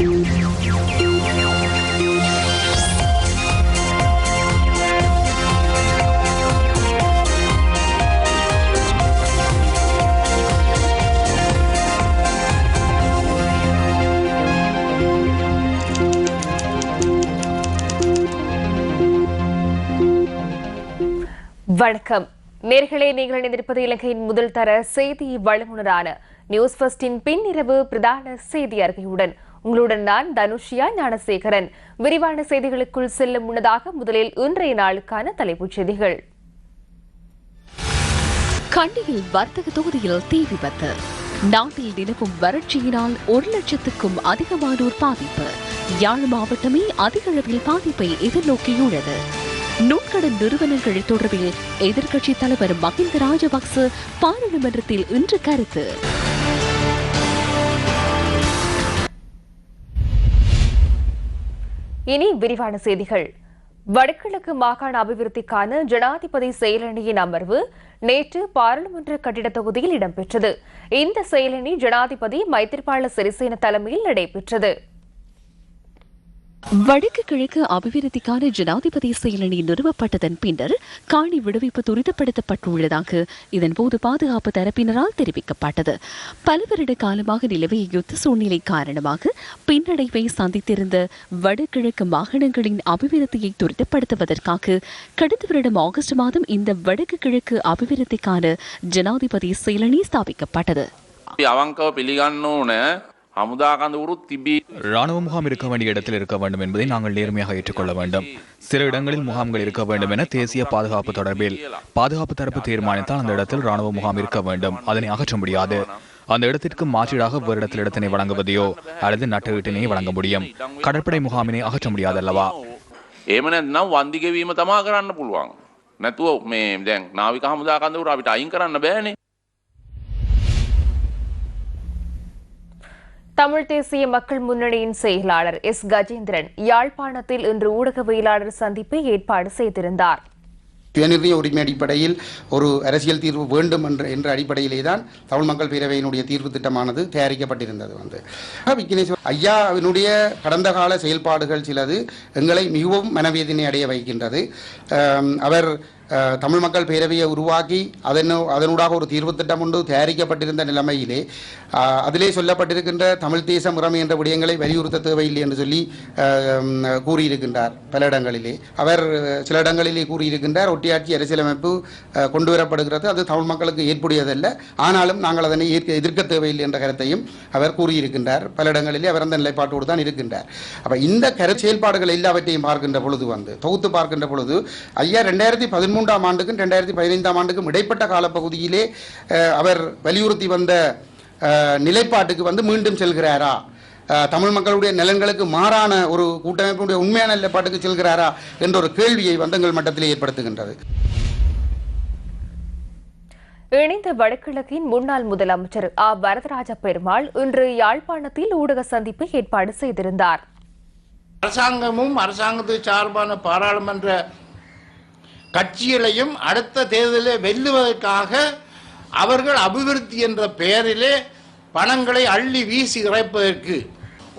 வணக்கம் நேர்களே, நீங்கள் இணைந்திருப்பது இலங்கையின் முதல் தர செய்தி வழங்குனரான நியூஸ் ஃபர்ஸ்டின் பின்னிரவு பிரதான செய்தி அறிக்கையுடன் உங்களுடன் நான் தனுஷியா ஞானசேகரன். விரிவான செய்திகளுக்குள் செல்லும் முன்னதாக முதலில் இன்றைய நாளுக்கான தலைப்புச் செய்திகள். கண்டியில் வர்த்தக தொகுதியில் தீ விபத்து. நாட்டில் நிலவும் வறட்சியினால் 1,00,000க்கும் அதிகமானோர் பாதிப்பு. யாழ் மாவட்டமே அதிக அளவில் பாதிப்பை எதிர்நோக்கியுள்ளது. நுண்கடன் நிறுவனங்கள் தொடர்பில் எதிர்க்கட்சித் தலைவர் மஹிந்த ராஜபக்ச பாராளுமன்றத்தில் இன்று கருத்து. இனி விரிவான செய்திகள். வடகிழக்கு மாகாண அபிவிருத்திக்கான ஜனாதிபதி செயலணியின் அமர்வு நேற்று பாராளுமன்ற கட்டிட தொகுதியில் இடம்பெற்றது. இந்த செயலணி ஜனாதிபதி மைத்திரிபால சிறிசேன தலைமையில் நடைபெற்றது. வடக்கு கிழக்கு அபிவிருத்திக்கான ஜனாதிபதி செயலணி நிறுவப்பட்டதன் பின்னர் காணி விடுவிப்பு துரிதப்படுத்தப்பட்டுள்ளதாக இதன்போது பாதுகாப்பு தரப்பினரால் தெரிவிக்கப்பட்டது. பல வருட காலமாக நிலவிய யுத்த சூழ்நிலை காரணமாக பின்னடைவை சந்தித்திருந்த வடகிழக்கு மாகாணங்களின் அபிவிருத்தியை துரிதப்படுத்துவதற்காக கடந்த வருடம் ஆகஸ்ட் மாதம் இந்த வடக்கு கிழக்கு அபிவிருத்திக்கான ஜனாதிபதி செயலணி ஸ்தாபிக்கப்பட்டது. ராணுவ முகாம் இருக்க வேண்டிய இடத்தில் இருக்க வேண்டும் என்பதை நாங்கள் நேர்மையாக ஏற்றுக்கொள்ள வேண்டும். சில இடங்களில் முகாம்கள் இருக்க வேண்டும் என தேசிய பாதுகாப்பு தொடர்பில் பாதுகாப்பு தரப்பு தீர்மானித்தால் அந்த இடத்தில் ராணுவ முகாம் இருக்க வேண்டும். அதனை அகற்ற முடியாது. அந்த இடத்திற்கு மாற்றீடாக வேறு இடத்தில் இடத்தினை வழங்குவதையோ அல்லது நட்ட வீட்டினை வழங்க முடியும். கடற்படை முகாமினை அகற்ற முடியாது அல்லவா? தமிழ் தேசிய மக்கள் முன்னணியின் செயலாளர் எஸ் கஜேந்திரன் யாழ்ப்பாணத்தில் இன்று ஊடகவியலாளர் சந்திப்பை ஏற்பாடு செய்திருந்தார். சுயநிர்ணய உரிமை அடிப்படையில் ஒரு அரசியல் தீர்வு வேண்டும் என்ற அடிப்படையிலே தான் தமிழ் மக்கள் பேரவையினுடைய தீர்வு திட்டமானது தயாரிக்கப்பட்டிருந்தது. விக்னேஸ்வர் ஐயாவினுடைய கடந்த கால செயல்பாடுகள் சிலது எங்களை மிகவும் மனவேதனை அடைய வைக்கின்றது. அவர் தமிழ் மக்கள் பேரவையை உருவாக்கி அதனூடாக ஒரு தீர்வு திட்டம் ஒன்று தயாரிக்கப்பட்டிருந்த நிலைமையிலே அதிலே சொல்லப்பட்டிருக்கின்ற தமிழ் தேச முறைமை என்ற விடயங்களை வலியுறுத்த தேவையில்லை என்று சொல்லி கூறியிருக்கின்றார். பல இடங்களிலே அவர் சில இடங்களிலே கூறியிருக்கின்றார், ஒட்டியாட்சி அரசியலமைப்பு கொண்டு வரப்படுகிறது, அது தமிழ் மக்களுக்கு ஏற்புடையதல்ல, ஆனாலும் நாங்கள் அதனை எதிர்க்க தேவையில்லை என்ற கருத்தையும் அவர் கூறியிருக்கின்றார். பல இடங்களிலே அவர் அந்த நிலைப்பாட்டோடு தான் இருக்கின்றார். அப்போ இந்த செயல்பாடுகள் எல்லாவற்றையும் பார்க்கின்ற பொழுது தொகுத்து பார்க்கின்ற பொழுது ஐயா 2013 ஆண்டுக்கும் 2015 ஆண்டுக்கும் இடைப்பட்ட காலப்பகுதியிலே அவர் வலியுறுத்தி வந்த நிலைப்பாட்டுக்கு மீண்டும் செல்கிறாரா? தமிழ் மக்களுடைய நலன்களுக்கு மாறான ஒரு கூட்டமைப்புடைய உண்மையான நிலைப்பாட்டுக்கு செல்கிறாரா என்ற ஒரு கேள்வியை எங்கள் மட்டத்திலே ஏற்படுத்துகின்றது. இணைந்த வடகிழக்கின் முன்னாள் முதலமைச்சர் ஆ வரதராஜ பெருமாள் இன்று யாழ்ப்பாணத்தில் ஊடக சந்திப்பை ஏற்பாடு செய்திருந்தார். அரசாங்கமும் அரசாங்கத்துக்கு சார்பான பாராளுமன்ற கட்சிகளையும் அடுத்த தேர்தலில் வெல்லுவதற்காக அவர்கள் அபிவிருத்தி என்ற பெயரிலே பணங்களை அள்ளி வீசி இறைப்பதற்கு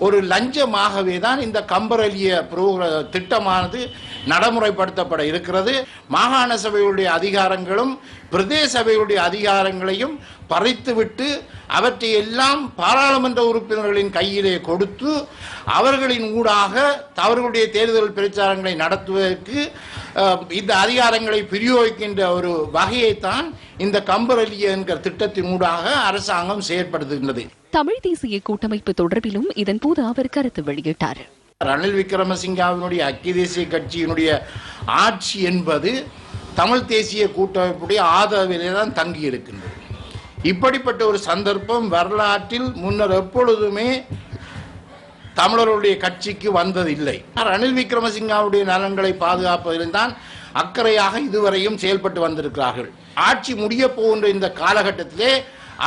ஒரு லஞ்சமாகவே தான் இந்த கம்பரலிய திட்டமானது நடைமுறைப்படுத்தப்பட இருக்கிறது. மாகாண சபையுடைய அதிகாரங்களும் பிரதேச சபையுடைய அதிகாரங்களையும் பறித்துவிட்டு அவற்றை எல்லாம் பாராளுமன்ற உறுப்பினர்களின் கையிலே கொடுத்து அவர்களின் ஊடாக அவர்களுடைய தேர்தல் பிரச்சாரங்களை நடத்துவதற்கு இந்த அதிகாரங்களை பிரயோகிக்கின்ற ஒரு வகையைத்தான் இந்த கம்பரலிய என்கிற திட்டத்தின் ஊடாக அரசாங்கம் செயற்படுத்துகின்றது. தமிழ் தேசிய கூட்டமைப்பு தொடர்பிலும் இதன்போது அவர் கருத்து வெளியிட்டார். ரணில் விக்ரமசிங்காவினுடைய ஐக்கிய தேசிய கட்சியினுடைய ஆட்சி என்பது தமிழ் தேசிய கூட்டமைப்புடைய ஆதரவிலே தான் தங்கி இருக்கின்றது. இப்படிப்பட்ட ஒரு சந்தர்ப்பம் வரலாற்றில் முன்னர் எப்பொழுதுமே தமிழருடைய கட்சிக்கு வந்ததில்லை. ரணில் விக்ரமசிங்காவுடைய நலன்களை பாதுகாப்பதில் தான் அக்கறையாக இதுவரையும் செயல்பட்டு வந்திருக்கிறார்கள். ஆட்சி முடிய போகின்ற இந்த காலகட்டத்திலே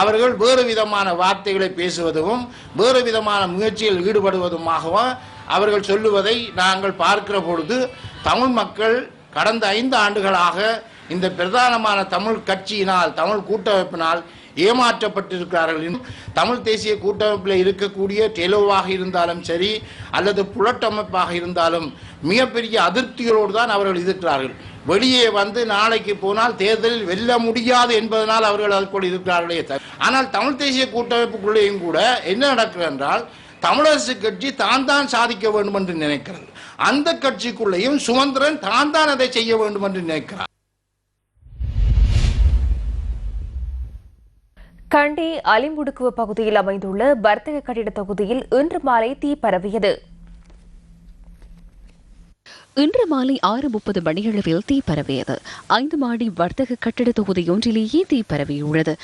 அவர்கள் வேறு விதமான வார்த்தைகளை பேசுவதும் வேறு விதமான முயற்சியில் ஈடுபடுவதுமாகவும் அவர்கள் சொல்லுவதை நாங்கள் பார்க்கிற பொழுது தமிழ் மக்கள் கடந்த 5 ஆண்டுகளாக இந்த பிரதானமான தமிழ் கட்சியினால் தமிழ் கூட்டமைப்பினால் ஏமாற்றப்பட்டிருக்கிறார்கள். தமிழ் தேசிய கூட்டமைப்பில் இருக்கக்கூடிய டெலோவாக இருந்தாலும் சரி அல்லது புலட்டமைப்பாக இருந்தாலும் மிகப்பெரிய அதிருப்திகளோடு தான் அவர்கள் இருக்கிறார்கள். வெளியே வந்து நாளைக்கு போனால் தேர்தலில் வெல்ல முடியாது என்பதனால் அவர்கள் அதற்குள் இருக்கிறார்களே. ஆனால் தமிழ் தேசிய கூட்டமைப்புக்குள்ளேயும் கூட என்ன நடக்கிறது என்றால், தமிழரசு கட்சி தான் சாதிக்க வேண்டும் என்று நினைக்கிறது. அந்த கட்சிக்குள்ளேயும் சுமந்திரன் தான் அதை செய்ய வேண்டும் என்று நினைக்கிறார். கண்டி அலிமுடுக்குவ பகுதியில் அமைந்துள்ள வர்த்தக கட்டிட தொகுதியில் இன்று மாலை தீ பரவியது. இன்று மாலை 6:30 மணியளவில் தீ பரவியது. 5 மாடி வர்த்தக கட்டிட தொகுதியொன்றிலேயே தீ பரவியுள்ளது.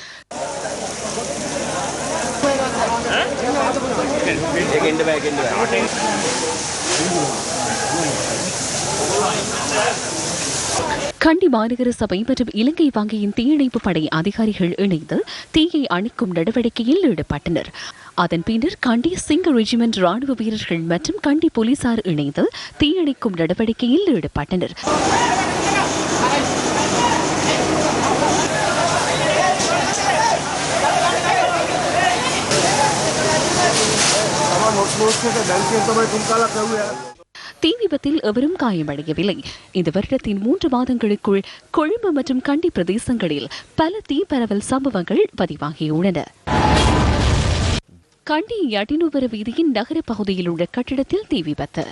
கண்டி மாநகர சபை மற்றும் இலங்கை வங்கியின் தீயணைப்பு படை அதிகாரிகள் இணைந்து தீயை அணைக்கும் நடவடிக்கையில் ஈடுபட்டனர். அதன் பின்னர் கண்டி சிங்க ரெஜிமெண்ட் ராணுவ வீரர்கள் மற்றும் கண்டி போலீசார் இணைந்து தீயணைக்கும் நடவடிக்கையில் ஈடுபட்டனர். தீ விபத்தில் எவரும் காயமடையவில்லை. இந்த வருடத்தின் 3 மாதங்களுக்குள் கொழும்பு மற்றும் கண்டி பிரதேசங்களில் பல தீ பரவல் சம்பவங்கள் பதிவாகியுள்ளன. கண்டி யட்டினுவர வீதியின் நகர பகுதியில் உள்ள கட்டிடத்தில் தீ விபத்து.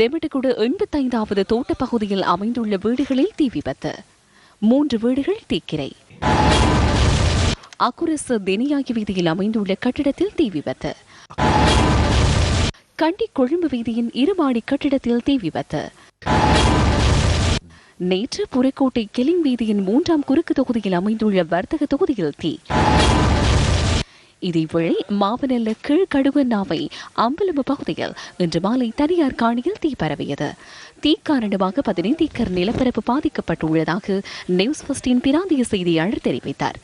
தெமட்டகுடு 85வது தோட்ட பகுதியில் அமைந்துள்ள வீடுகளில் தீ விபத்து. 3 வீடுகள் தீக்கிரை. அக்குரசு தெனியாகி வீதியில் அமைந்துள்ள கட்டிடத்தில் தீ விபத்து. கண்டி கொழும்பு வீதியின் 2 மாடி கட்டிடத்தில் தீ விபத்து. நேற்று புறக்கோட்டை கெலிங் வீதியின் 3ஆம் குறுக்கு தொகுதியில் அமைந்துள்ள வர்த்தக தொகுதியில் தீ. இதேவேளை மாவனல்ல கீழ்கடுவன்னாவை அம்பலம்பு பகுதியில் இன்று மாலை தனியார் காணியில் தீ பரவியது. தீ காரணமாக 15 ஏக்கர் நிலப்பரப்பு பாதிக்கப்பட்டுள்ளதாக நியூஸ் ஃபர்ஸ்டின் பிராந்திய செய்தியாளர் தெரிவித்தார்.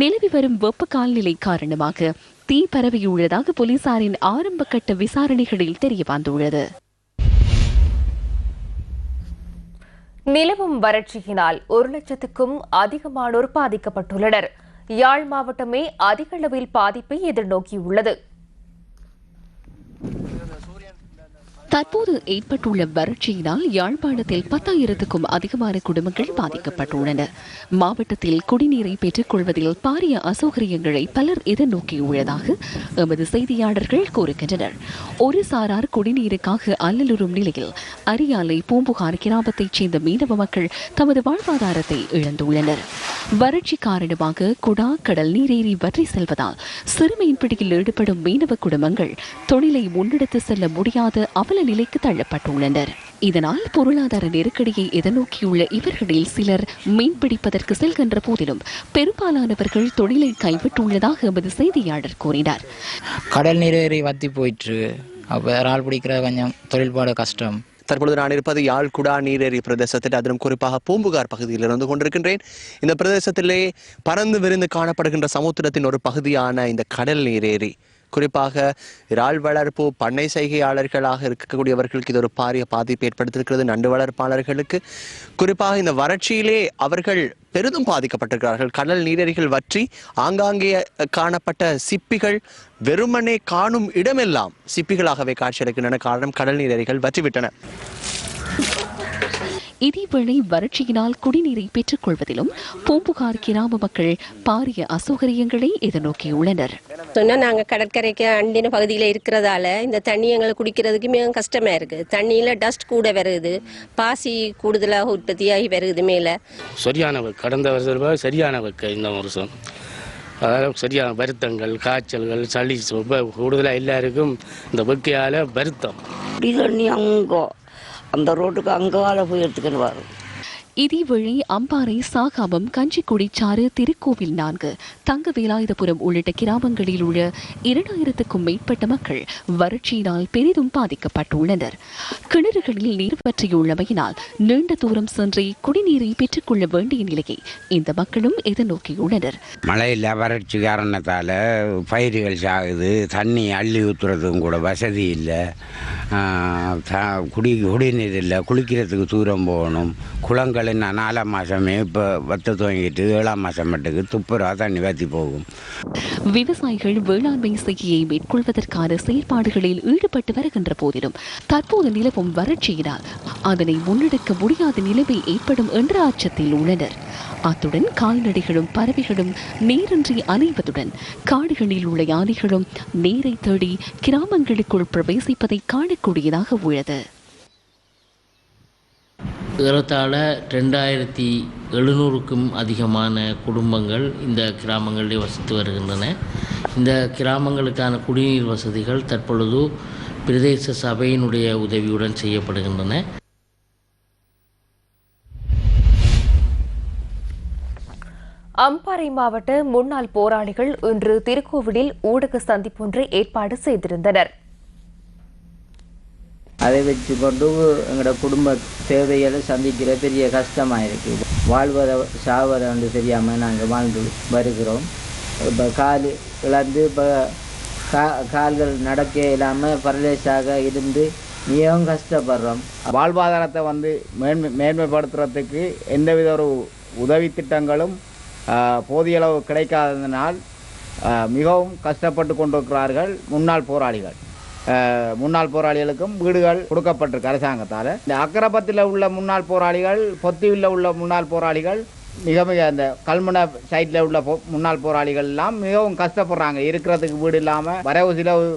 நிலவி வரும் வெப்ப காலநிலை காரணமாக தீ பரவியுள்ளதாக போலீசாரின் ஆரம்ப கட்ட விசாரணைகளில் தெரியவந்துள்ளது. நிலவும் வறட்சியினால் 1 லட்சத்துக்கும் அதிகமானோர் பாதிக்கப்பட்டுள்ளனர். யாழ் மாவட்டமே அதிக அளவில் பாதிப்பை எதிர்நோக்கியுள்ளது. தற்போது ஏற்பட்டுள்ள வறட்சியினால் யாழ்ப்பாணத்தில் 10,000க்கும் அதிகமான குடும்பங்கள் பாதிக்கப்பட்டுள்ளன. மாவட்டத்தில் குடிநீரை பெற்றுக் கொள்வதில் பாரிய அசௌகரியங்களை பலர் எதிர்நோக்கியுள்ளதாக எமது செய்தியாளர்கள் கூறுகின்றனர். ஒரு சாரார் குடிநீருக்காக அல்லலுறும் நிலையில் அரியாலை பூம்புகார் கிராமத்தைச் சேர்ந்த மீனவ மக்கள் தமது வாழ்வாதாரத்தை இழந்துள்ளனர். வறட்சி காரணமாக குடா கடல் நீரேறி வற்றி செல்வதால் சிறுமையின் பிடியில் ஈடுபடும் மீனவ குடும்பங்கள் தொழிலை முன்னெடுத்து செல்ல முடியாத அவல நிலைக்கு தள்ளப்பட்டுள்ளனர். இதனால் பொருளாதார நெருக்கடியை எதிர்நோக்கியுள்ள இவர்களில் சிலர் மீன்பிடிப்பதற்கு செல்கின்ற போதிலும் பெரும்பாலானவர்கள் தொழிலை கைவிட்டுள்ளதாக எமது செய்தியாளர் கூறினார். கடல் நீரேறி வத்தி போயிற்று. அப்போ இறால் பிடிக்கிற கொஞ்சம் தொழில்பாடு கஷ்டம். தற்பொழுது நான் இருப்பது யாழ் குடா நீரேரி பிரதேசத்தில், அதிலும் குறிப்பாக பூம்புகார் பகுதியில் இருந்து கொண்டிருக்கின்றேன். இந்த பிரதேசத்திலே பறந்து விரிந்து காணப்படுகின்ற சமுத்திரத்தின் ஒரு பகுதியான இந்த கடல் நீரேரி, குறிப்பாக இறால் வளர்ப்பு பண்ணை செய்கையாளர்களாக இருக்கக்கூடியவர்களுக்கு இது ஒரு பாரிய பாதிப்பு ஏற்படுத்தியிருக்கிறது. நண்டு வளர்ப்பாளர்களுக்கு குறிப்பாக இந்த வறட்சியிலே அவர்கள் பெரிதும் பாதிக்கப்பட்டிருக்கிறார்கள். கடல் நீரேரிகள் வற்றி ஆங்காங்கே காணப்பட்ட சிப்பிகள் வெறுமனே காணும் இடமெல்லாம் சிப்பிகளாகவே காட்சியளிக்கின்றன. காரணம், கடல் நீரேரிகள் வற்றிவிட்டன. இதேவேளை வறட்சியினால் குடிநீரை பெற்றுக் கொள்வதிலும் பூம்புகார் கிராம மக்கள் பாரிய அசௌகரியங்களை எதிர்நோக்கியுள்ளனர். நாங்கள் கடற்கரைக்கு அண்டின பகுதியில் இருக்கிறதால இந்த தண்ணி எங்களுக்கு குடிக்கிறதுக்கு மிக கஷ்டமா இருக்கு. தண்ணியில டஸ்ட் கூட வருது, பாசி கூடுதலாக உற்பத்தியாகி வருது. மேல சரியான கடந்த வருஷம் சரியான இந்த வருஷம் அதாவது சரியான வருத்தங்கள், காய்ச்சல்கள், சளி கூடுதலாக எல்லாருக்கும் இந்த வெக்கையால வருத்தம். தண்ணி அங்கோ அந்த ரோட்டுக்கு அங்கால போய் எடுத்துக்கிட்டு வரும். இதேவேளை அம்பாறை, சாகாமம், கஞ்சிக்குடிச்சாறு, திருக்கோவில் 4, தங்கவேலாயுதபுரம் உள்ளிட்ட கிராமங்களில் உள்ள 2000க்கும் மேற்பட்ட மக்கள் வறட்சியினால் பெரிதும் பாதிக்கப்பட்டுள்ளனர். கிணறுகளில் நீர் வற்றியுள்ளமையினால் நீண்ட தூரம் சென்றே குடிநீரை பெற்றுக் கொள்ள வேண்டிய நிலையை இந்த மக்களும் எதிர்நோக்கியுள்ளனர். மழையில் வறட்சி காரணத்தால் பயிர்கள் சாகுது, தண்ணி அள்ளி ஊற்றுறதுக்கும் கூட வசதி இல்லை, குடிநீர் இல்லை, குளிக்கிறதுக்கு தூரம் போகணும், குளங்கள் நாங்கள் என்ன 4ஆம் மாதமே இப்போ வத்த துவங்கிட்டு 7ஆம் மாதம் மட்டுக்கு துப்புரா தண்ணி வற்றி போகும். விவசாயிகள் வேளாண்மை செய்கையை மேற்கொள்வதற்கான செயற்பாடுகளில் ஈடுபட்டு வருகின்ற போதிலும் தற்போது நிலவும் வறட்சியினால் அதனை முன்னெடுக்க முடியாத நிலைமை ஏற்படும் என்ற அச்சத்தில் உள்ளனர். அத்துடன் கால்நடைகளும் பறவைகளும் நீரின்றி அலைவதுடன் காடுகளில் உள்ள யானைகளும் நீரை தேடி கிராமங்களுக்குள் பிரவேசிப்பதை காணக்கூடியதாக உள்ளது. ஏறத்தாழ 2700க்கும் அதிகமான குடும்பங்கள் இந்த கிராமங்களில் வசித்து வருகின்றன. இந்த கிராமங்களுக்கான குடிநீர் வசதிகள் தற்பொழுது பிரதேச சபையினுடைய உதவியுடன் செய்யப்படுகின்றன. அம்பாறை மாவட்ட முன்னாள் போராளிகள் இன்று திருக்கோவிலில் ஊடக சந்திப்பொன்றை ஏற்பாடு செய்திருந்தனர். அதை வச்சு கொண்டு எங்களோட குடும்ப தேவைகளை சந்திக்கிற பெரிய கஷ்டமாக இருக்குது. வாழ்வதை சாவதை வந்து தெரியாமல் நாங்கள் வாழ்ந்து வருகிறோம். இப்போ கால் இழந்து இப்போ கால்கள் நடக்க இல்லாமல் பரலேசாக இருந்து மிகவும் கஷ்டப்படுறோம். வாழ்வாதாரத்தை வந்து மேன்மைப்படுத்துறதுக்கு எந்தவித ஒரு உதவி திட்டங்களும் போதிய அளவு கிடைக்காததினால் மிகவும் கஷ்டப்பட்டு கொண்டிருக்கிறார்கள் முன்னாள் போராளிகள். முன்னாள் போராளிகளுக்கும் வீடுகள் கொடுக்கப்பட்டிருக்கு அரசாங்கத்தால். இந்த அக்கரப்பத்தில் உள்ள முன்னாள் போராளிகள், பொத்தியில் உள்ள முன்னாள் போராளிகள், மிக அந்த கல்முனை சைட்டில் உள்ள முன்னாள் போராளிகள் எல்லாம் மிகவும் கஷ்டப்படுறாங்க. இருக்கிறதுக்கு வீடு இல்லாமல் வரவு செலவு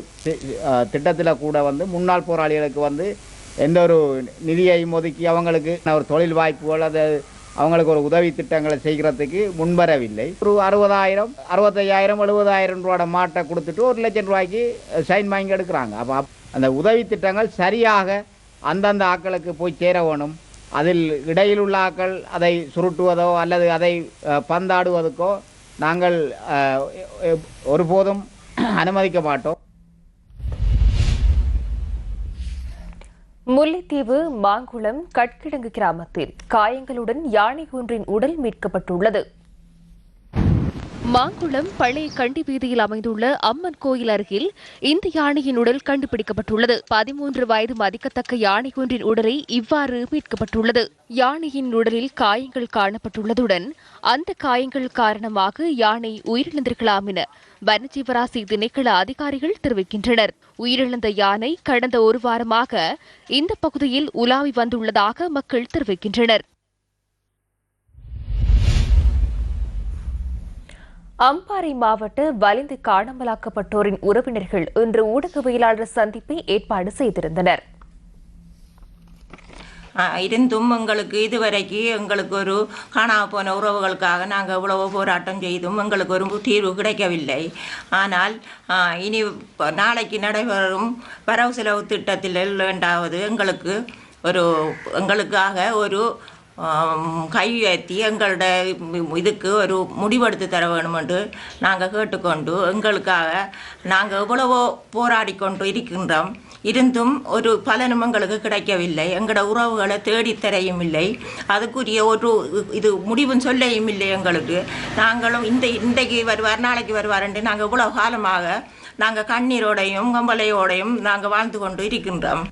திட்டத்தில் கூட வந்து முன்னாள் போராளிகளுக்கு வந்து எந்த ஒரு நிதியையும் ஒதுக்கி அவங்களுக்கு ஒரு தொழில் வாய்ப்புகள் அதை அவங்களுக்கு ஒரு உதவி திட்டங்களை செய்கிறதுக்கு முன்வரவில்லை. ஒரு 60,000, 65,000, 70,000 ரூபாயோட மாட்டை கொடுத்துட்டு 1 லட்சம் ரூபாய்க்கு சைன் வாங்கி எடுக்கிறாங்க. அப்போ அந்த உதவி திட்டங்கள் சரியாக அந்தந்த ஆக்களுக்கு போய் சேர வேணும். அதில் இடையில் உள்ள ஆக்கள் அதை சுருட்டுவதோ அல்லது அதை பந்தாடுவதற்கோ நாங்கள் ஒருபோதும் அனுமதிக்க மாட்டோம். முல்லைத்தீவு மாங்குளம் கட்கிடங்கு கிராமத்தில் காயங்களுடன் யானை ஒன்றின் உடல் மீட்கப்பட்டுள்ளது. மாங்குளம் பழைய கண்டி வீதியில் அமைந்துள்ள அம்மன் கோயில் அருகில் இந்த யானையின் உடல் கண்டுபிடிக்கப்பட்டுள்ளது. 13 வயது மதிக்கத்தக்க யானை ஒன்றின் உடலை இவ்வாறு மீட்கப்பட்டுள்ளது. யானையின் உடலில் காயங்கள் காணப்பட்டுள்ளதுடன் அந்த காயங்கள் காரணமாக யானை உயிரிழந்திருக்கலாம் என வனஜீவராசி திணைக்கள அதிகாரிகள் தெரிவிக்கின்றனர். உயிரிழந்த யானை கடந்த 1 வாரமாக இந்த பகுதியில் உலாவி வந்துள்ளதாக மக்கள் தெரிவிக்கின்றனர். அம்பாறை மாவட்ட வலிந்து காணாமலாக்கப்பட்டோரின் உறவினர்கள் இன்று ஊடகவியலாளர் சந்திப்பை ஏற்பாடு செய்திருந்தனர். இருந்தும் எங்களுக்கு இதுவரைக்கு எங்களுக்கு ஒரு காணாமல் போன உறவுகளுக்காக நாங்கள் எவ்வளவோ போராட்டம் செய்தும் எங்களுக்கு ஒரு தீர்வு கிடைக்கவில்லை. ஆனால் இனி நாளைக்கு நடைபெறும் வரவு செலவு திட்டத்தில் 2வது எங்களுக்காக ஒரு கையேற்றி எங்களோட இதுக்கு ஒரு முடிவெடுத்து தர வேணும் என்று நாங்கள் கேட்டுக்கொண்டு எங்களுக்காக நாங்கள் எவ்வளவோ போராடி கொண்டு இருக்கின்றோம். இருந்தும் ஒரு பலனும் எங்களுக்கு கிடைக்கவில்லை. எங்களோட உறவுகளை தேடித்தரையும் இல்லை. அதுக்குரிய ஒரு இது முடிவும் சொல்லையும் இல்லை எங்களுக்கு. நாங்களும் இன்றைக்கு வருவார் நாளைக்கு வருவார் என்று நாங்கள் இவ்வளோ காலமாக நாங்கள் கண்ணீரோடையும் கம்பளையோடையும் நாங்கள் வாழ்ந்து கொண்டு இருக்கின்றோம்.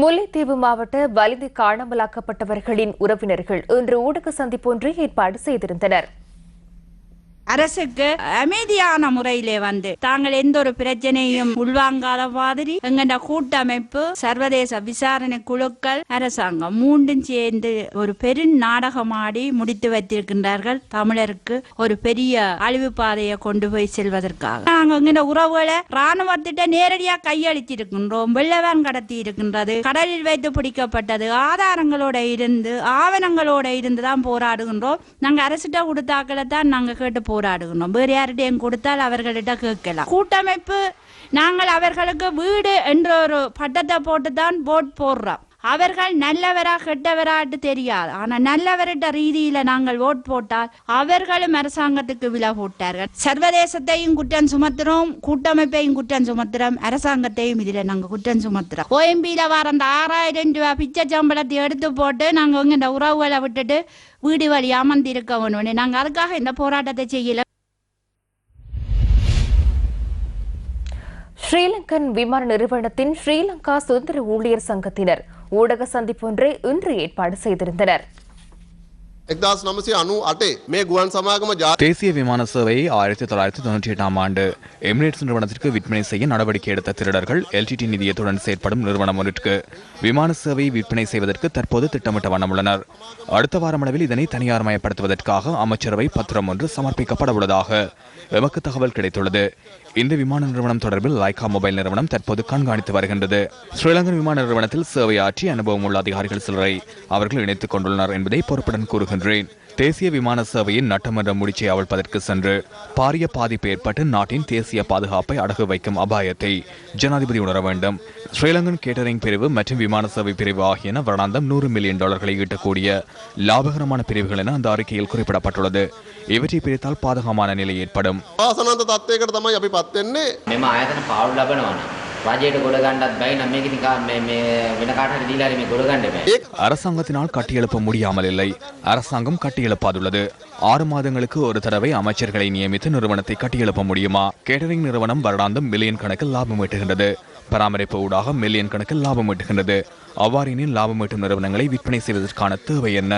முல்லைத்தீவு மாவட்ட வலிந்து காணாமலாக்கப்பட்டவர்களின் உறவினர்கள் இன்று ஊடக சந்திப்பொன்றை ஏற்பாடு செய்திருந்தனர். அரசுக்கு அமைதியான முறையிலே வந்து தாங்கள் எந்த ஒரு பிரச்சனையும் உள்வாங்காத மாதிரி எங்கட கூட்டமைப்பு, சர்வதேச விசாரணை குழுக்கள், அரசாங்கம் 3ம் சேர்ந்து ஒரு பெரும் நாடகமாடி முடித்து வைத்திருக்கின்றார்கள். தமிழருக்கு ஒரு பெரிய அழிவு பாதையை கொண்டு போய் செல்வதற்காக நாங்கள் எங்கட உறவுகளை ராணுவத்திட்ட நேரடியாக கையளித்திருக்கின்றோம். வெள்ளவான் கடத்தி இருக்கின்றது, கடலில் வைத்து பிடிக்கப்பட்டது, ஆவணங்களோட இருந்து தான் போராடுகின்றோம். நாங்கள் அரசிட்ட கொடுத்தாக்களை தான் நாங்கள் கேட்டு போராடுகிறோம். வேறு யார்கிட்டையும் கொடுத்தால் அவர்களிட்ட கேட்கலாம். கூட்டமைப்பு நாங்கள் அவர்களுக்கு வீடு என்ற ஒரு பட்டத்தை போட்டு தான் போட் போடுறோம். அவர்கள் நல்லவரா கெட்டவராட்டு தெரியாது. ஆனால் நல்லவரிட்ட ரீதியில நாங்கள் ஓட் போட்டால் அவர்களும் அரசாங்கத்துக்கு விலை போட்டார்கள். சர்வதேசத்தையும் குற்றம் சுமத்துறோம், கூட்டமைப்பையும் குற்றம் சுமத்துறோம், அரசாங்கத்தையும் இதில் நாங்கள் குற்றம் சுமத்துறோம். OMBல வர அந்த 6,000 ரூபாய் பிச்சை சம்பளத்தை எடுத்து போட்டு நாங்கள் இந்த உறவுகளை விட்டுட்டு வீடு வழி அமர்ந்திருக்க வேணும். நாங்கள் அதுக்காக இந்த போராட்டத்தை செய்யல. ஸ்ரீலங்கன் விமான நிறுவனத்தின் ஸ்ரீலங்கா சுதந்திர ஊழியர் சங்கத்தினர் ஊடக சந்திப்பொன்றை இன்று ஏற்பாடு செய்திருந்தனர். தேசிய விமான சேவையை 1998 ஆண்டு எமிரேட்ஸ் நிறுவனத்திற்கு விற்பனை செய்ய நடவடிக்கை எடுத்த திருடர்கள் LTT நிதியத்துடன் செயற்படும் நிறுவனம் ஒன்றிற்கு விமான சேவையை விற்பனை செய்வதற்கு தற்போது திட்டமிட்ட வண்ணம் உள்ளனர். அடுத்த வாரமளவில் இதனை தனியார் மயப்படுத்துவதற்காக அமைச்சரவை பத்திரம் ஒன்று சமர்ப்பிக்கப்பட உள்ளதாக எமக்கு தகவல் கிடைத்துள்ளது. இந்த விமான நிறுவனம் தொடர்பில் லைகா மொபைல் நிறுவனம் தற்போது கண்காணித்து வருகின்றது. ஸ்ரீலங்கன் விமான நிறுவனத்தில் சேவையாற்றி அனுபவம் உள்ள அதிகாரிகள் சிலரை அவர்கள் இணைத்துக் கொண்டுள்ளனர் என்பதை பொறுப்புடன் கூறுகின்றேன். தேசிய விமான சேவையின் நட்டமன்ற முடிச்சை அவிழ்ப்பதற்கு சென்று பாரிய பாதிப்பு ஏற்பட்டு நாட்டின் தேசிய பாதுகாப்பை அடகு வைக்கும் அபாயத்தை ஜனாதிபதி உணர வேண்டும். ஸ்ரீலங்கன் கேட்டரிங் பிரிவு மற்றும் விமான சேவை பிரிவு ஆகியன வருடாந்தம் $100 மில்லியன் ஈட்டக்கூடிய லாபகரமான பிரிவுகள் என அந்த அறிக்கையில் குறிப்பிடப்பட்டுள்ளது. இவற்றை பிரித்தால் பாதகமான நிலை ஏற்படும். அரசாங்கத்தினால் கட்டியெழுப்ப முடியாமல் இல்லை. அரசாங்கம் கட்டியெழுப்பாதுள்ளது. 6 மாதங்களுக்கு ஒரு தடவை அமைச்சர்களை நியமித்து நிறுவனத்தை கட்டியெழுப்ப முடியுமா? கேட்டரிங் நிறுவனம் வருடாந்தம் மில்லியன் கணக்கில் லாபம் ஈட்டுகின்றது. பராமரிப்பு ஊடாக மில்லியன் கணக்கில் லாபம் ஈட்டுகின்றது. அவ்வாறினில் லாபம் ஈட்டும் நிறுவனங்களை விற்பனை செய்வதற்கான தேவை என்ன?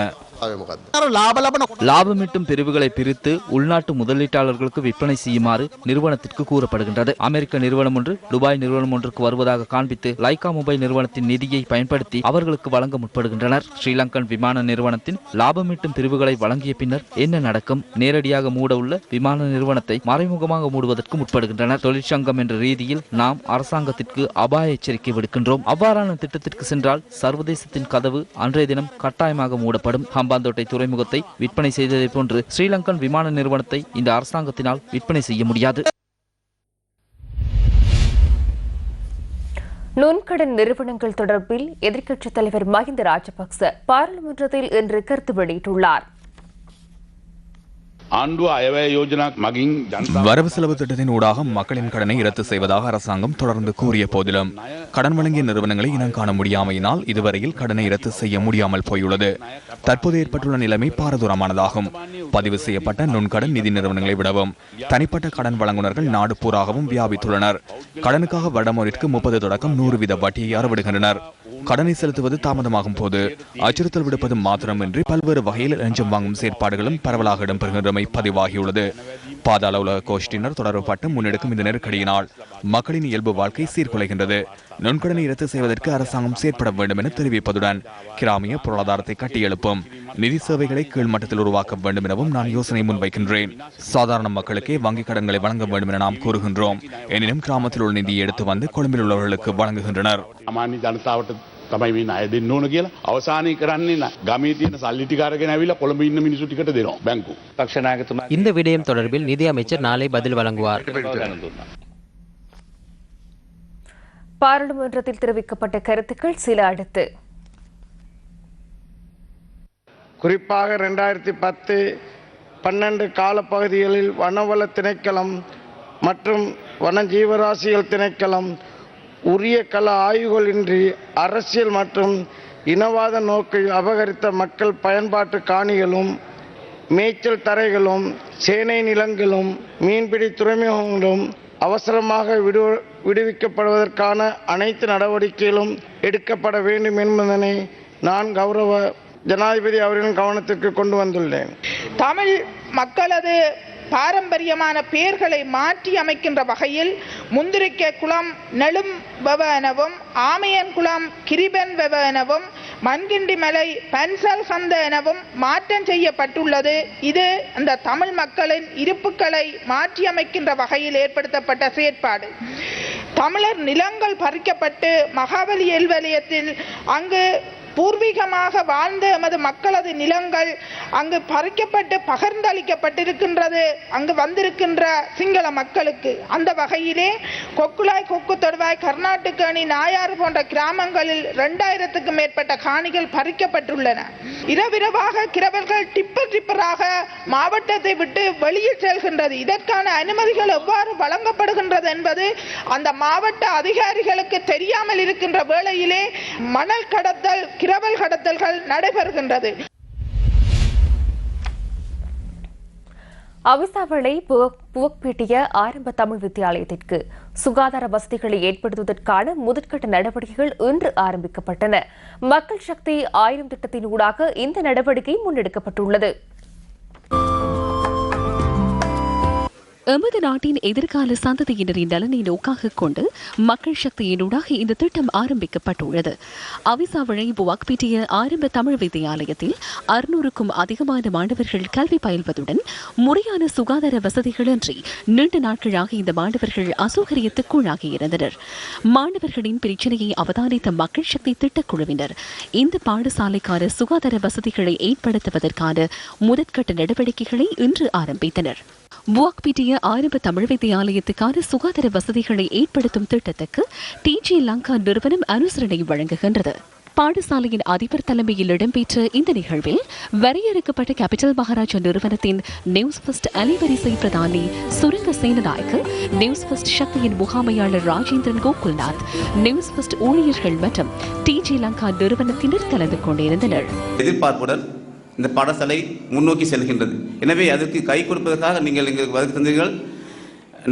லாபமீட்டும் பிரிவுகளை பிரித்து உள்நாட்டு முதலீட்டாளர்களுக்கு விற்பனை செய்யுமாறு நிறுவனத்திற்கு கூறப்படுகின்றது. அமெரிக்க நிறுவனம் ஒன்று துபாய் நிறுவனம் ஒன்றுக்கு வருவதாக காண்பித்து லைகா மொபைல் நிறுவனத்தின் நிதியை பயன்படுத்தி அவர்களுக்கு வழங்க முற்படுகின்றனர். ஸ்ரீலங்கன் விமான நிறுவனத்தின் லாபமீட்டும் பிரிவுகளை வழங்கிய பின்னர் என்ன நடக்கும்? நேரடியாக மூட உள்ள விமான நிறுவனத்தை மறைமுகமாக மூடுவதற்கு முற்படுகின்றனர். தொழிற்சங்கம் என்ற ரீதியில் நாம் அரசாங்கத்திற்கு அபாய எச்சரிக்கை விடுக்கின்றோம். அவ்வாறான திட்டத்திற்கு சென்றால் சர்வதேசத்தின் கதவு அன்றைய தினம் கட்டாயமாக மூடப்படும். ஹம்பாந்தோட்டை துறைமுகத்தை விற்பனை செய்ததை போன்று ஸ்ரீலங்கன் விமான நிறுவனத்தை இந்த அரசாங்கத்தினால் விற்பனை செய்ய முடியாது. நுண்கடன் நிறுவனங்கள் தொடர்பில் எதிர்க்கட்சித் தலைவர் மஹிந்த ராஜபக்ச பாராளுமன்றத்தில் இன்று கருத்து வெளியிட்டுள்ளார். வரவு செலவு திட்டத்தின் ஊடாக மக்களின் கடனை ரத்து செய்வதாக அரசாங்கம் தொடர்ந்து கூறிய போதிலும் கடன் வழங்கிய நிறுவனங்களை இனம் காண முடியாமையினால் இதுவரையில் கடனை ரத்து செய்ய முடியாமல் போயுள்ளது. தற்போது ஏற்பட்டுள்ள நிலைமை பாரதூரமானதாகும். பதிவு செய்யப்பட்ட நுண்கடன் நிதி நிறுவனங்களை விடவும் தனிப்பட்ட கடன் வழங்குநர்கள் நாடு பூராகவும் வியாபித்துள்ளனர். கடனுக்காக வருடமொன்றிற்கு 30 தொடக்கம் 100 வீத வட்டியை அறவிடுகின்றனர். கடனை செலுத்துவது தாமதமாகும் போது அச்சுறுத்தல் விடுப்பது மாத்திரமின்றி பல்வேறு வகையில் லஞ்சம் வாங்கும் செயற்பாடுகளும் பரவலாக இடம்பெறுகின்றமை பதிவாகியுள்ளது. பாதாள உலக கோஷ்டியினர் தொடர்புபட்டு முன்னெடுக்கும் இந்த நெருக்கடியினால் மக்களின் இயல்பு வாழ்க்கை சீர்குலைகின்றது. நுண்கடனை ரத்து செய்வதற்கு அரசாங்கம் செயற்பட வேண்டும் என தெரிவிப்பதுடன் கிராமிய பொருளாதாரத்தை கட்டியெழுப்பும் நிதி சேவைகளை கீழ்மட்டத்தில் உருவாக்க வேண்டும் எனவும் நான் யோசனை முன்வைக்கின்றேன். சாதாரண மக்களுக்கே வங்கிக் கடன்களை வழங்க வேண்டும் என நாம் கூறுகின்றோம். எனினும் கிராமத்தில் உள்ள நிதியை எடுத்து வந்து கொழும்பில் உள்ளவர்களுக்கு வழங்குகின்றனர். තමයි මේ ණය දෙන්න ඕන කියලා අවසානයේ කරන්නේ ගමේ තියෙන සල්ලි ටික අරගෙන ඇවිල්ලා කොළඹ ඉන්න මිනිස්සු ටිකට දෙනවා බැංකුව. இந்த விடயம் தொடர்பில் நிதி அமைச்சர் நாளை பதில் வழங்குவார். பாராளுமன்றத்தில் தெரிவிக்கப்பட்ட கருத்துக்கள் சில அடுத்து. குறிப்பாக 2010-12 காலப்பகுதிகளில் வனவள திணைக்களம் மற்றும் வனஜீவராசிகள் திணைக்களம் உரிய கள ஆய்வுகளின்றி அரசியல் மற்றும் இனவாத நோக்கில் அபகரித்த மக்கள் பயன்பாட்டு காணிகளும் மேய்ச்சல் தரைகளும் சேனை நிலங்களும் மீன்பிடி துறைமுகங்களும் அவசரமாக விடுவிக்கப்படுவதற்கான அனைத்து நடவடிக்கைகளும் எடுக்கப்பட வேண்டும் என்பதனை நான் கௌரவ ஜனாதிபதி அவர்களின் கவனத்திற்கு கொண்டு வந்துள்ளேன். தமிழ் மக்களது பாரம்பரியமான பெயர்களை மாற்றி அமைக்கின்ற வகையில் முந்திரிக்க குளம் நெலும் வெவ எனவும் ஆமையன் குளம் கிரிபன் வெவ எனவும் மண்கிண்டி மலை பன்சல் சந்த எனவும் மாற்றம் செய்யப்பட்டுள்ளது. இது அந்த தமிழ் மக்களின் இருப்புக்களை மாற்றி அமைக்கின்ற வகையில் ஏற்படுத்தப்பட்ட செயற்பாடு. தமிழர் நிலங்கள் பறிக்கப்பட்டு மகாபலி எல்வலயத்தில் அங்கு பூர்வீகமாக வாழ்ந்த எமது மக்களது நிலங்கள் அங்கு பறிக்கப்பட்டு பகிர்ந்தளிக்கப்பட்டிருக்கின்றது அங்கு வந்திருக்கின்ற சிங்கள மக்களுக்கு. அந்த வகையிலே கொக்குலாய் கொக்கு தொடுவாய் கர்நாடகணி நாயாறு போன்ற கிராமங்களில் 2000க்கும் மேற்பட்ட காணிகள் பறிக்கப்பட்டுள்ளன. இரவிரவாக கிரவல்கள் டிப்பராக மாவட்டத்தை விட்டு வெளியில் செல்கின்றது. இதற்கான அனுமதிகள் எவ்வாறு வழங்கப்படுகின்றது என்பது அந்த மாவட்ட அதிகாரிகளுக்கு தெரியாமல் இருக்கின்ற வேளையிலே மணல் கடத்தல் கிரவல் கடத்தல்கள் நடைபெறுகின்றது. அவிசாவளை புவக்பேட்டிய ஆரம்ப தமிழ் வித்தியாலயத்திற்கு சுகாதார வசதிகளை ஏற்படுத்துவதற்கான முதற்கட்ட நடவடிக்கைகள் இன்று ஆரம்பிக்கப்பட்டன. மக்கள் சக்தி 1000 திட்டத்தின் ஊடாக இந்த நடவடிக்கை முன்னெடுக்கப்பட்டுள்ளது. எமது நாட்டின் எதிர்கால சந்ததியினரின் நலனை நோக்காக கொண்டு மக்கள் சக்தியினூடாக இந்த திட்டம் ஆரம்பிக்கப்பட்டுள்ளது. அவிசாவளை புவக்பேட்டிய ஆரம்ப தமிழ் வித்தியாலயத்தில் 600க்கும் அதிகமான மாணவர்கள் கல்வி பயில்வதுடன் முறையான சுகாதார வசதிகளின்றி நீண்ட நாட்களாக இந்த மாணவர்கள் அசௌகரியத்துக்குள்ளாகியிருந்தனர். மாணவர்களின் பிரச்சினையை அவதானித்த மக்கள் சக்தி திட்டக்குழுவினர் இந்த பாடசாலைக்கான சுகாதார வசதிகளை ஏற்படுத்துவதற்கான முதற்கட்ட நடவடிக்கைகளை இன்று ஆரம்பித்தனர். புவக்பேட்டிய ஆரம்ப தமிழ் வித்தியாலயத்துக்கான சுகாதார வசதிகளை ஏற்படுத்தும் திட்டத்துக்கு டிஜி லங்கா நிறுவனம் அனுசரணை வழங்குகின்றது. பாடசாலையின் அதிபர் தலைமையில் இடம்பெற்ற இந்த நிகழ்வில் வரையறுக்கப்பட்ட கேபிட்டல் மகாராஜா நிறுவனத்தின் நியூஸ் ஃபர்ஸ்ட் அலைவரிசை பிரதானி சுரங்க சேனநாயக்கு, நியூஸ் ஃபர்ஸ்ட் சக்தியின் முகாமையாளர் ராஜேந்திரன் கோகுல்நாத், நியூஸ் ஃபர்ஸ்ட் ஊழியர்கள் மற்றும் டிஜி லங்கா நிறுவனத்தினர் கலந்து கொண்டிருந்தனர். எதிர்பார்ப்புடன் இந்த பாடசாலை முன்னோக்கி செல்கின்றது. எனவே அதற்கு கை கொடுப்பதற்காக நீங்கள் எங்களுக்கு பதில் தந்தீர்கள்.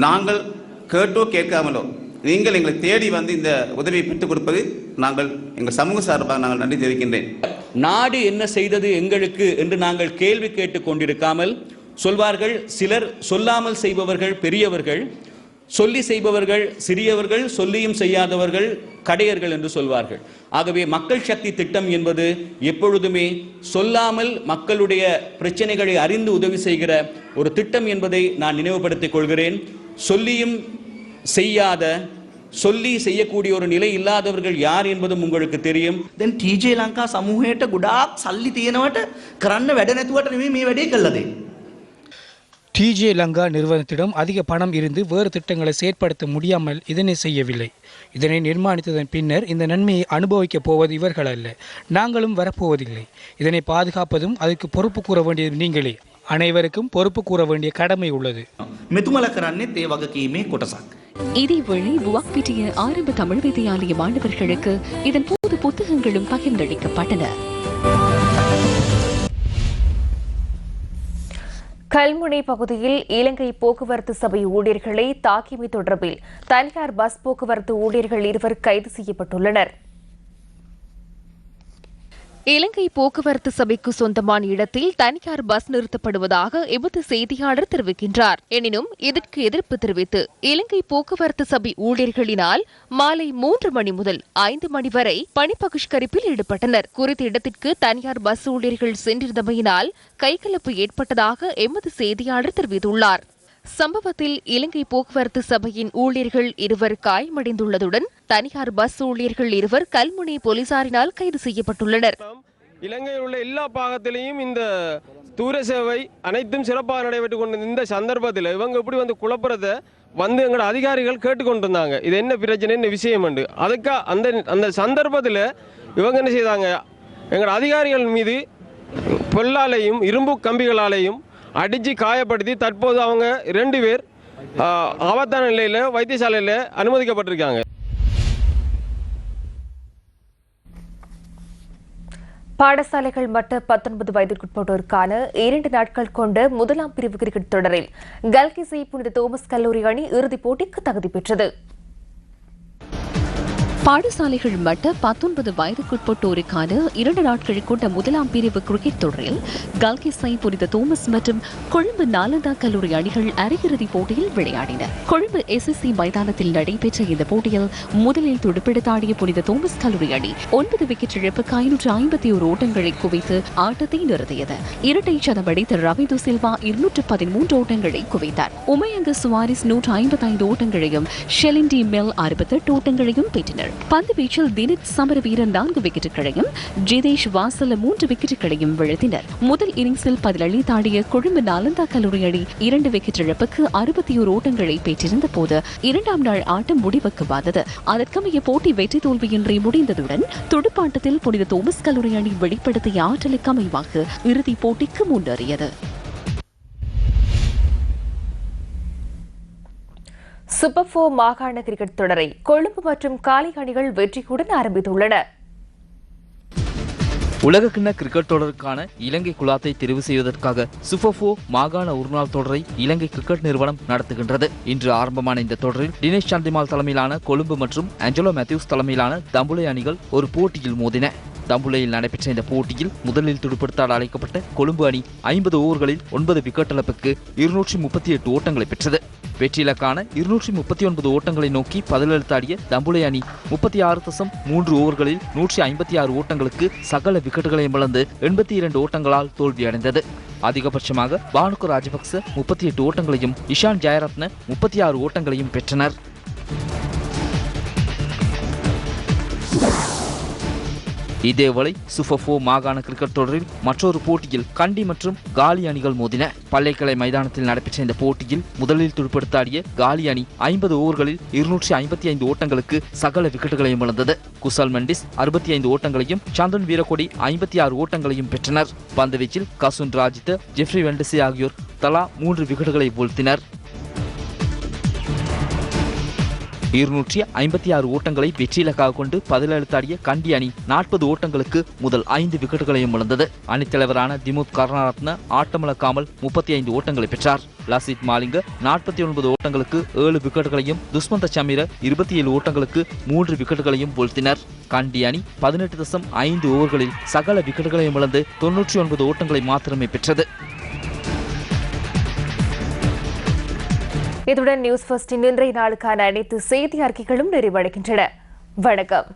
நாங்கள் கேட்டோ கேட்காமலோ நீங்கள் எங்களை தேடி வந்து இந்த உதவியை பெற்றுக் கொடுப்பது நாங்கள் எங்கள் சமூக சார்பாக நாங்கள் நன்றி தெரிவிக்கின்றேன். நாடு என்ன செய்தது எங்களுக்கு என்று நாங்கள் கேள்வி கேட்டுக் கொண்டிருக்காமல் சொல்வார்கள், சிலர் சொல்லாமல் செய்பவர்கள் பெரியவர்கள், சொல்லி செய்பவர்கள் சிறியவர்கள், சொல்லியும் செய்யாதவர்கள் கடையர்கள் என்று சொல்வார்கள். ஆகவே மக்கள் சக்தி திட்டம் என்பது எப்பொழுதுமே சொல்லாமல் மக்களுடைய பிரச்சனைகளை அறிந்து உதவி செய்கிற ஒரு திட்டம் என்பதை நான் நினைவுபடுத்திக் கொள்கிறேன். சொல்லியும் செய்யாத, சொல்லி செய்யக்கூடிய ஒரு நிலை இல்லாதவர்கள் யார் என்பதும் உங்களுக்கு தெரியும். දැන් TJ ලංකා සමූහයට ගොඩාක් සල්ලි තියෙනවට කරන්න වැඩ නැතුවට නෙමෙයි මේ වැඩේ කළා. டிஜே லங்கா நிறுவனத்திடம் அதிக பணம் இருந்து வேறு திட்டங்களை செயற்படுத்த முடியாமல் இதனை செய்யவில்லை. இதனை நிர்மாணித்ததன் பின்னர் இந்த நன்மையை அனுபவிக்கப் போவது இவர்கள் அல்ல, நாங்களும் வரப்போவதில்லை. இதனை பாதுகாப்பதும் அதற்கு பொறுப்பு கூற வேண்டியது நீங்களே. அனைவருக்கும் பொறுப்பு கூற வேண்டிய கடமை உள்ளது. මෙතුමලා කරන්නේත් ඒ වගකීමේ කොටසක්. இதேவேளை புவக்பேட்டிய ஆரம்ப தமிழ் வித்தியாலய மாணவர்களுக்கு இதன் போது புத்தகங்களும் பகிர்ந்தளிக்கப்பட்டன. கல்முனை பகுதியில் இலங்கை போக்குவரத்து சபை ஊழியர்களை தாக்கியமை தொடர்பில் தனியார் பஸ் போக்குவரத்து ஊழியர்கள் 2 கைது செய்யப்பட்டுள்ளனர். இலங்கை போக்குவரத்து சபைக்கு சொந்தமான இடத்தில் தனியார் பஸ் நிறுத்தப்படுவதாக எமது செய்தியாளர் தெரிவிக்கின்றார். எனினும் இதற்கு எதிர்ப்பு தெரிவித்து இலங்கை போக்குவரத்து சபை ஊழியர்களினால் மாலை 3 மணி முதல் 5 மணி வரை பணி பகிஷ்கரிப்பில் ஈடுபட்டனர். குறித்த இடத்திற்கு தனியார் பஸ் ஊழியர்கள் சென்றிருந்தமையினால் கைகலப்பு ஏற்பட்டதாக எமது செய்தியாளர் தெரிவித்துள்ளார். சம்பவத்தில் இலங்கை போக்குவரத்து சபையின் ஊழியர்கள் 2 காயமடைந்துள்ளதுடன் தனியார் பஸ் ஊழியர்கள் 2 கல்முனை போலீசாரினால் கைது செய்யப்பட்டுள்ளனர். இலங்கையில் உள்ள எல்லா பாகத்திலையும் இந்த தூர சேவை அனைத்தும் சிறப்பாக நடைபெற்றுக் கொண்ட இந்த சந்தர்ப்பத்தில் இவங்க எப்படி வந்து குழப்பறத எங்களோட அதிகாரிகள் கேட்டுக்கொண்டிருந்தாங்க. இது என்ன பிரச்சனை, என்ன விஷயம் உண்டு. அதுக்கு அந்த சந்தர்ப்பத்தில் இவங்க என்ன செய்தாங்க, எங்களோட அதிகாரிகள் மீது பொல்லாலையும் இரும்பு கம்பிகளாலையும் அடித்து காயப்படுத்தி தற்போது அவங்க 2 பேர் ஆபத்தான நிலையில் வைத்தியசாலையில் அனுமதிக்கப்பட்டிருக்காங்க. பாடசாலைகள் மட்ட 19 வயதிற்குட்பட்டோருக்கான 2 நாட்கள் கொண்ட முதலாம் பிரிவு கிரிக்கெட் தொடரில் கல்கிசை புனித தோமஸ் கல்லூரி அணி இறுதிப் போட்டிக்கு தகுதி பெற்றது. பாடசாலைகள் மட்ட 19 வயதுக்குட்பட்டோருக்கான 2 நாட்கள் கொண்ட முதலாம் பிரிவு கிரிக்கெட் தொடரில் கல்கிசை புனித தோமஸ் மற்றும் கொழும்பு நாலந்தா கல்லூரி அணிகள் அரையிறுதிப் போட்டியில் விளையாடின. கொழும்பு SSC மைதானத்தில் நடைபெற்ற இந்த போட்டியில் முதலில் துடுப்பெடுத்தாடிய புனித தோமஸ் கல்லூரி அணி 9 விக்கெட் இழப்புக்கு 551 ஓட்டங்களை குவித்து ஆட்டத்தை நிறுத்தியது. இரட்டை சதம் அடித்த ரவிது சில்வா 213 ஓட்டங்களை குவித்தார். உமையங்க சுவாரிஸ் 155 ஓட்டங்களையும் ஷெலிண்டி மெல் 68 ஓட்டங்களையும் பெற்றனர். பந்து வீச்சில் தினேஷ் சமரவீரன் 4 விக்கெட்டுகளையும் ஜிதேஷ் வாசல 3 விக்கெட்டுகளையும் வீழ்த்தினர். முதல் இன்னிங்ஸில் பதிலளித்தாடிய கொழும்பு நாலந்தா கல்லூரி அணி 2 விக்கெட் இழப்புக்கு 61 ஓட்டங்களை பெற்றிருந்த போது 2ஆம் நாள் ஆட்டம் முடிவுக்கு வந்தது. அதற்கமைய போட்டி வெற்றி தோல்வியின்றி முடிந்ததுடன் துடுப்பாட்டத்தில் புனித தோமஸ் கல்லூரி அணி வெளிப்படுத்திய ஆற்றலுக்கு அமைவாக இறுதிப் போட்டிக்கு முன்னேறியது. சூப்பர் 4 மாகாண கிரிக்கெட் தொடரை கொழும்பு மற்றும் காலி அணிகள் வெற்றியுடன் ஆரம்பித்துள்ளன. உலகக்கிண்ண கிரிக்கெட் தொடருக்கான இலங்கை குழாத்தை தெரிவு செய்வதற்காக சூப்பர் 4 மாகாண ஒருநாள் தொடரை இலங்கை கிரிக்கெட் நிறுவனம் நடத்துகின்றது. இன்று ஆரம்பமான இந்த தொடரில் தினேஷ் சந்திமால் தலைமையிலான கொழும்பு மற்றும் ஆஞ்சலோ மேத்யூஸ் தலைமையிலான தம்புளை அணிகள் ஒரு போட்டியில் மோதின. தம்புளையில் நடைபெற்ற இந்த போட்டியில் முதலில் துடுப்படுத்தாட அழைக்கப்பட்ட கொழும்பு அணி 50 ஓவர்களில் 9 விக்கெட் இழப்புக்கு 238 ஓட்டங்களை பெற்றது. வெற்றி இலக்கான 239 ஓட்டங்களை நோக்கி பதிலளித்தாடிய தம்புளை அணி 36.3 ஓவர்களில் 156 ஓட்டங்களுக்கு சகல விக்கெட்டுகளையும் இழந்து 82 ஓட்டங்களால் தோல்வியடைந்தது. அதிகபட்சமாக பானுக்கு ராஜபக்ச 38 ஓட்டங்களையும் இஷான் ஜெயரத்ன 36 ஓட்டங்களையும் பெற்றனர். இதேவேளை சூப்பர் 4 மாகாண கிரிக்கெட் தொடரில் மற்றொரு போட்டியில் கண்டி மற்றும் காலி அணிகள் மோதின. பள்ளைக்கலை மைதானத்தில் நடைபெற்ற இந்த போட்டியில் முதலில் துடுப்படுத்தாடிய காலி அணி 50 ஓவர்களில் 255 ஓட்டங்களுக்கு சகல விக்கெட்டுகளையும் இழந்தது. குசல் மெண்டிஸ் 65 ஓட்டங்களையும் சந்தன் வீரக்கொடி 56 ஓட்டங்களையும் பெற்றனர். பந்துவீச்சில் கசுன் ராஜித், ஜெஃப்ரி வெண்டசி ஆகியோர் தலா 3 விக்கெட்டுகளை வீழ்த்தினர். 256 ஓட்டங்களை வெற்றி இலக்காக கொண்டு பதிலளித்தாடிய கண்டி அணி 40 ஓட்டங்களுக்கு முதல் 5 விக்கெட்டுகளையும் இழந்தது. அணித்தலைவரான திமுத் கருணாரத்ன ஆட்டமிழக்காமல் 35 ஓட்டங்களை பெற்றார். லசித் மாலிங்க 49 ஓட்டங்களுக்கு 7 விக்கெட்டுகளையும் துஷ்மந்த சமீர 27 ஓட்டங்களுக்கு 3 விக்கெட்டுகளையும் வீழ்த்தினர். கண்டி அணி 18.5 ஓவர்களில் சகல விக்கெட்டுகளையும் இழந்து 99 ஓட்டங்களை மாத்திரமே பெற்றது. இதுடன் நியூஸ் ஃபர்ஸ்டின் இன்றைய நாளுக்கான அனைத்து செய்தி அறிக்கைகளும் நிறைவடைகின்றன. வணக்கம்.